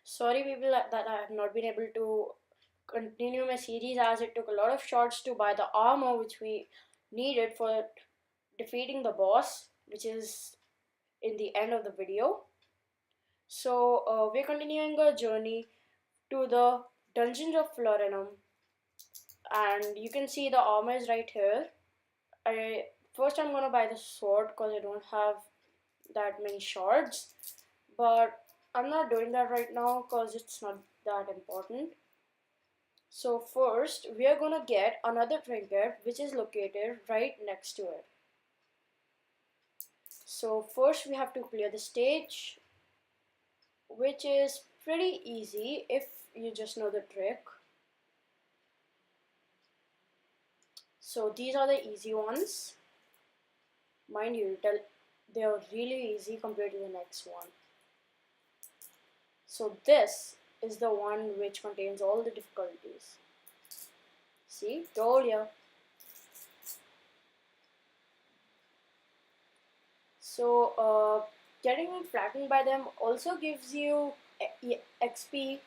Sorry, people, that I have not been able to continue my series as it took a lot of shots to buy the armor which we needed for defeating the boss, which is in the end of the video. So, we're continuing our journey to the dungeons of Florenumm, and you can see the armor is right here. I'm gonna buy the sword because I don't have that many shards, but I'm not doing that right now because it's not that important. So first we are gonna get another trinket which is located right next to it. So first we have to clear the stage, which is pretty easy if you just know the trick. So these are the easy ones. Mind you, they are really easy compared to the next one. So this is the one which contains all the difficulties. See, told ya. So getting flattened by them also gives you XP.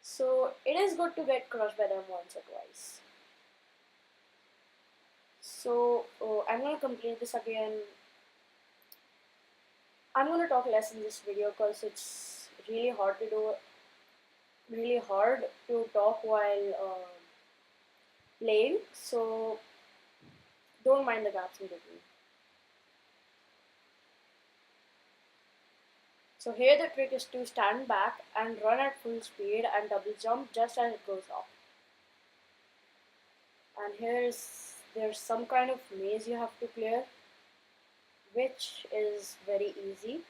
So it is good to get crushed by them once or twice. So I'm gonna complete this again. I'm gonna talk less in this video because it's really hard to do. Really hard to talk while playing. So don't mind the gaps in between. So here the trick is to stand back and run at full speed and double jump just as it goes up. And there's some kind of maze you have to clear, which is very easy.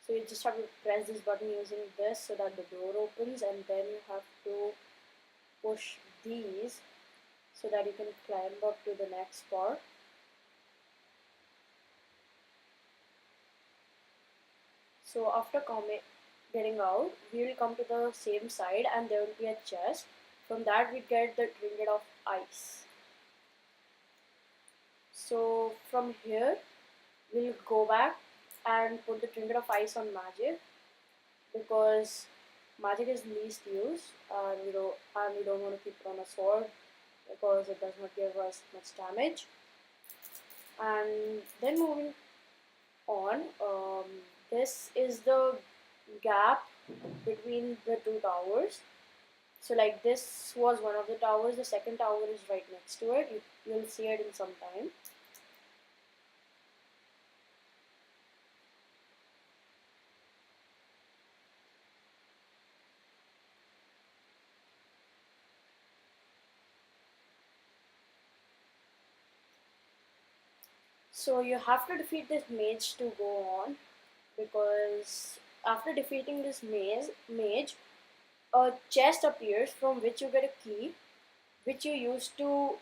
So you just have to press this button using this so that the door opens, and then you have to push these so that you can climb up to the next part. So after getting out, we will come to the same side and there will be a chest. From that we get the trinket of ice. So from here we'll go back and put the trinket of ice on magic, because magic is least used, and we don't want to keep it on a sword because it does not give us much damage. And then moving on, this is the gap between the two towers. So like this was one of the towers, the second tower is right next to it. You'll see it in some time. So you have to defeat this mage to go on, because after defeating this mage, a chest appears from which you get a key, which you use to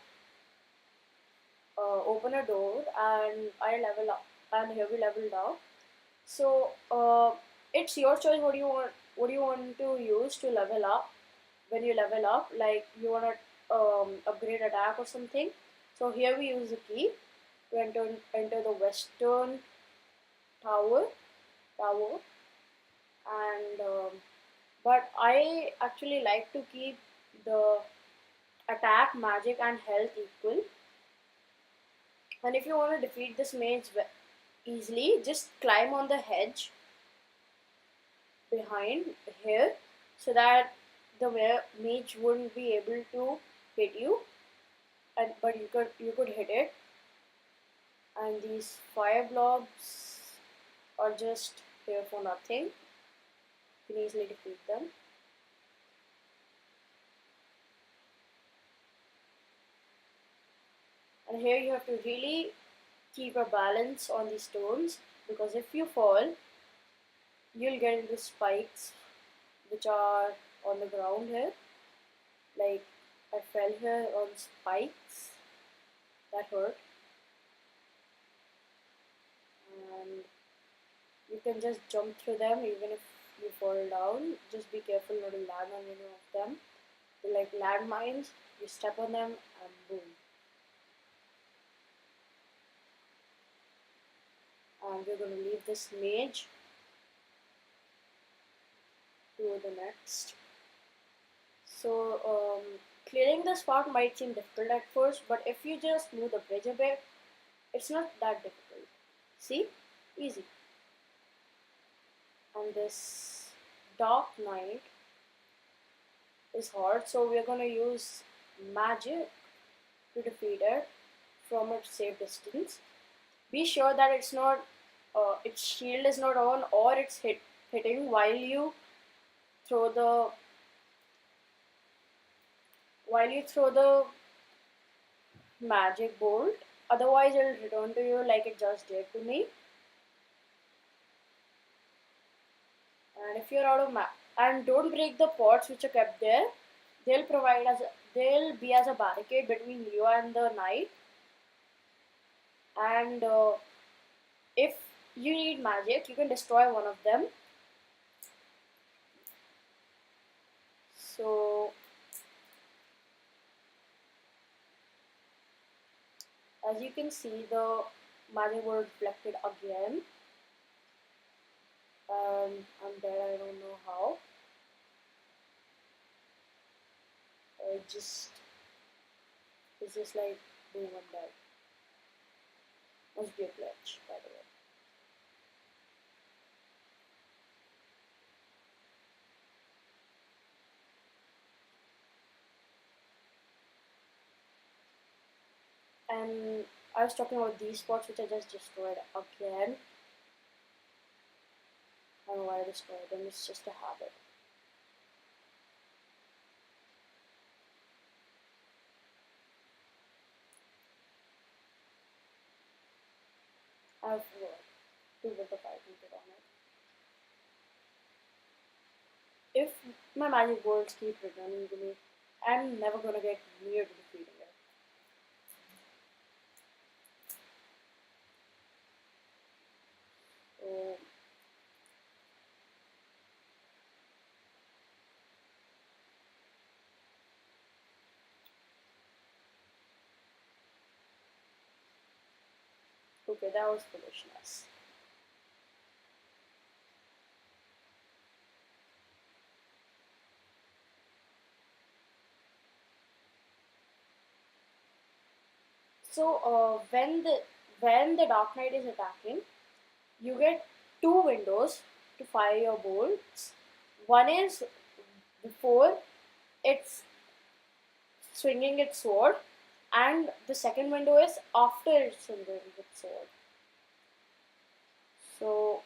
open a door, and I level up, and here we leveled up. So it's your choice what do you want to use to level up. When you level up, like you want to upgrade attack or something. So here we use the key to enter the western tower, and but I actually like to keep the attack, magic, and health equal. And if you want to defeat this mage easily, just climb on the hedge behind here so that the mage wouldn't be able to hit you, but you could hit it. And these fire blobs are just here for nothing. You can easily defeat them. And here you have to really keep a balance on the stones, because if you fall, you'll get into spikes which are on the ground here. Like I fell here on spikes, that hurt. And you can just jump through them even if you fall down. Just be careful not to land on any of them. They're like landmines, you step on them and boom. and we're going to leave this mage to the next. So clearing this part might seem difficult at first, but if you just move the bridge a bit, it's not that difficult. See? Easy. And this Dark Knight is hard, so we're gonna use magic to defeat it from a safe distance. Be sure that its shield is not on, or it's hitting while you throw the magic bolt. Otherwise, it'll return to you like it just did to me. And if you're out of and don't break the pots which are kept there. They'll be as a barricade between you and the knight. And if you need magic, you can destroy one of them. So as you can see, the magic was reflected again. I'm dead, I don't know how. It's just like boom, I'm dead. Must be a glitch, by the way. And I was talking about these spots which I just destroyed again. I don't know why I destroyed them, it's just a habit. I've to with the fire on it. If my magic words keep returning to me, I'm never gonna get near to defeating it. So okay, that was foolishness. So when the Dark Knight is attacking, you get two windows to fire your bolts. One is before it's swinging its sword, and the second window is after it's swinging its sword. So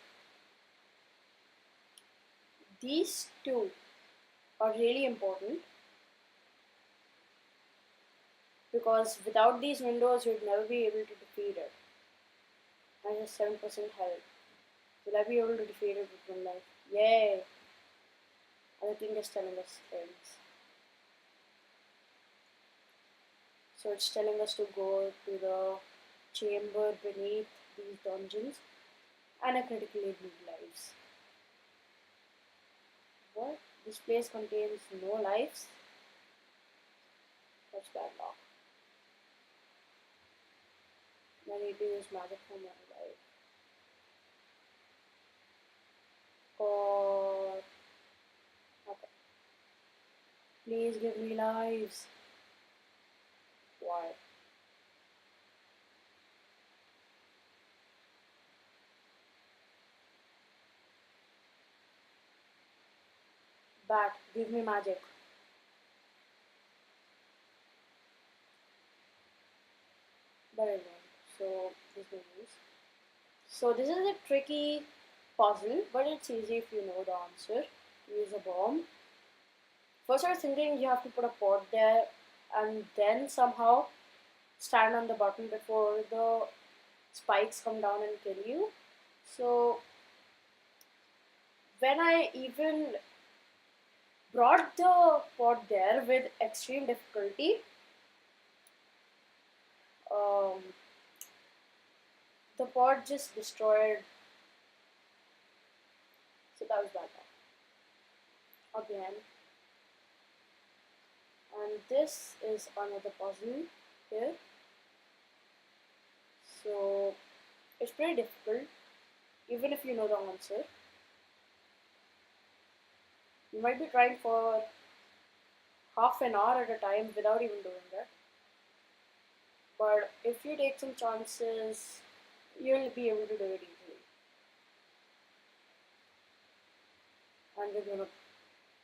these two are really important, because without these windows you'd never be able to defeat it. Minus 7% health. Will I be able to defeat it with one life? Yay! Other thing is telling us things. So it's telling us to go to the chamber beneath these dungeons, and I critically need lives. What? This place contains no lives? That's bad luck. I need to use magic for my life. Or okay. Please give me lives. Why? Bat, give me magic. But I don't. So this is. So this is a tricky puzzle, but it's easy if you know the answer. Use a bomb. First I was thinking you have to put a pot there and then somehow stand on the button before the spikes come down and kill you. So when I even brought the pot there with extreme difficulty, the pot just destroyed. So that was bad again. And this is another puzzle here. So it's pretty difficult. even if you know the answer. You might be trying for half an hour at a time without even doing it. But if you take some chances, you'll be able to do it easily. And we're going to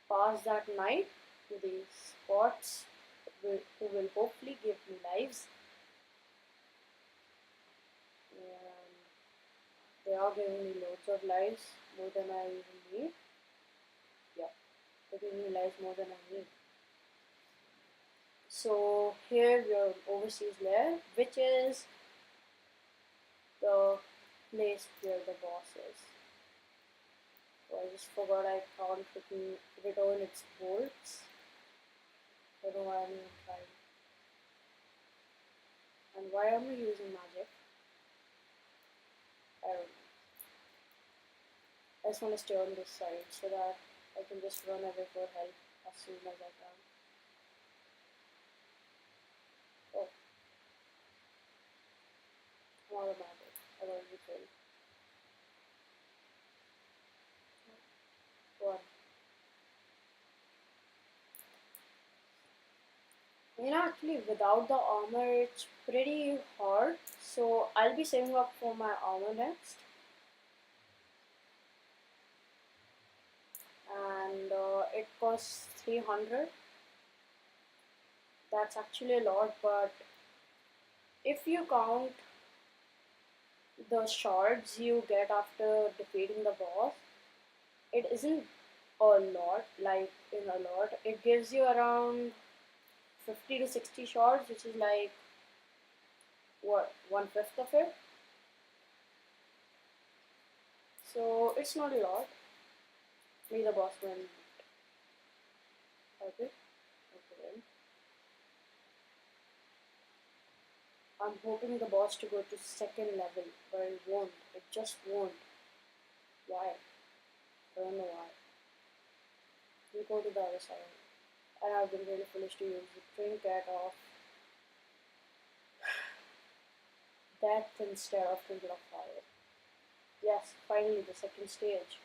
pass that knight to these spots who will hopefully give me lives. And they are giving me loads of lives, more than I even need. Yeah, they're giving me lives more than I need. So here we are overseas lair, which is the place where the boss is. So I just forgot I can't return its bolts. I don't know why I'm even trying. And why am I using magic? I don't know. I just want to stay on this side so that I can just run away for help as soon as I can. Oh, I'm out of magic. I've already failed. One. Actually, without the armor, it's pretty hard. So I'll be saving up for my armor next. And it costs 300. That's actually a lot, but if you count the shards you get after defeating the boss, it isn't a lot, like in a lot. It gives you around 50 to 60 shards, which is like what, 1/5 of it. So it's not a lot. Maybe the boss went okay. Okay then. I'm hoping the boss to go to second level, but it won't. It just won't. Why? I don't know why. We go to the other side. And I've been really foolish to use the trinket of death instead of trinket of fire. Yes, finally the second stage.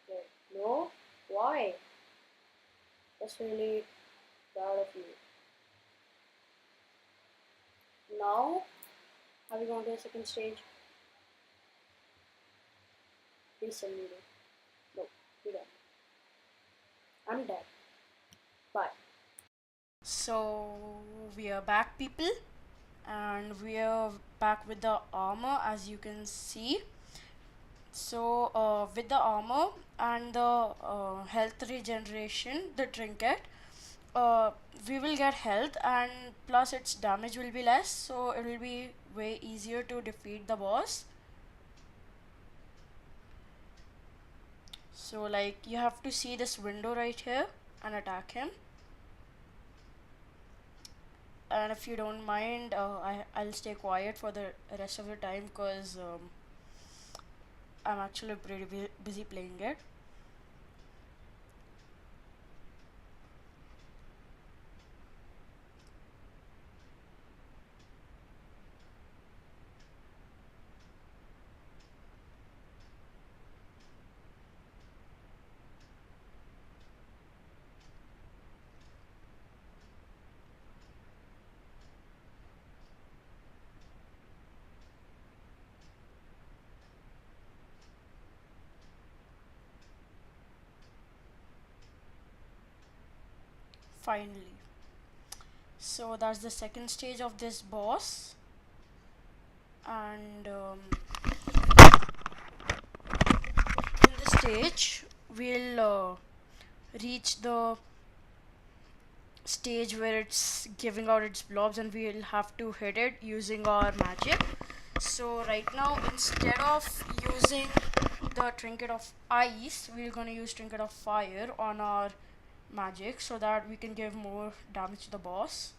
Okay. No? Why? That's really bad of you. Now, are we going to the second stage? Please send me there. No, you're dead. I'm dead. Bye. So, we are back, people. And we are back with the armor, as you can see. So, with the armor and the health regeneration, the trinket, uh, we will get health, and plus its damage will be less, so it will be way easier to defeat the boss. So like you have to see this window right here and attack him. And if you don't mind, I'll stay quiet for the rest of the time because I'm actually pretty busy playing it. Finally. So that's the second stage of this boss. And in this stage, we'll reach the stage where it's giving out its blobs, and we'll have to hit it using our magic. So right now, instead of using the trinket of ice, we're gonna use trinket of fire on our magic so that we can give more damage to the boss.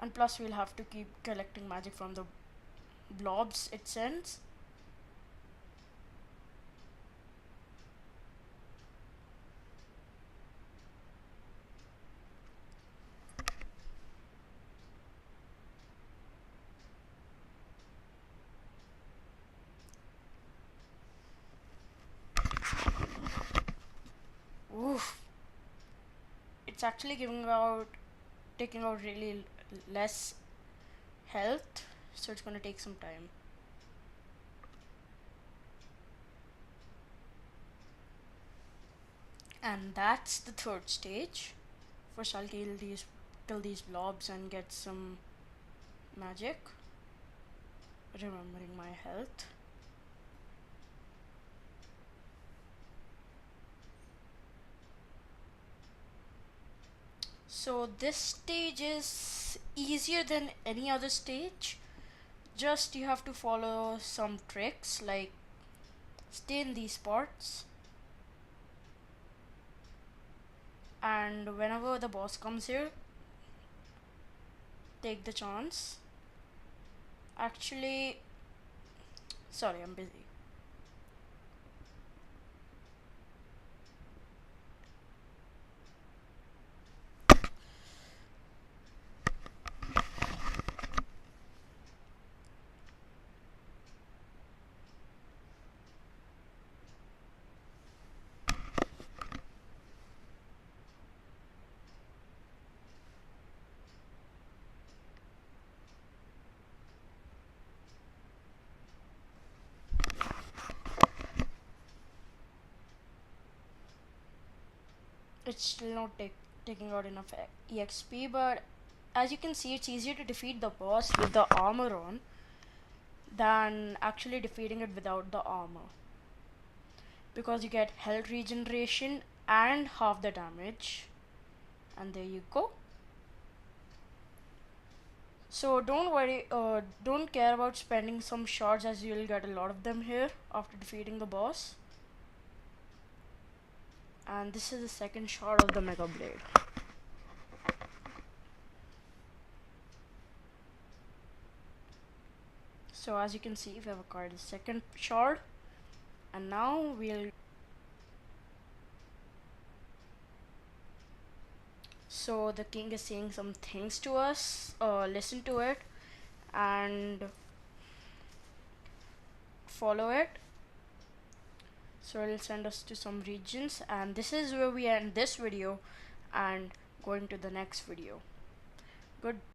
And plus we'll have to keep collecting magic from the blobs it sends. it's actually taking out really less health, so it's gonna take some time. And that's the third stage. First I'll kill these blobs and get some magic, remembering my health. So this stage is easier than any other stage. Just you have to follow some tricks, like stay in these spots, and whenever the boss comes here, take the chance. Actually, sorry, I'm busy. It's still not taking out enough EXP, but as you can see, it's easier to defeat the boss with the armor on than actually defeating it without the armor, because you get health regeneration and half the damage. And there you go. So don't worry, don't care about spending some shards, as you'll get a lot of them here after defeating the boss. And this is the second shard of the Mageblade. So as you can see, we have acquired the second shard, and now we'll. So the king is saying some things to us. Listen to it and follow it. So it'll send us to some regions, and this is where we end this video and going to the next video. Good.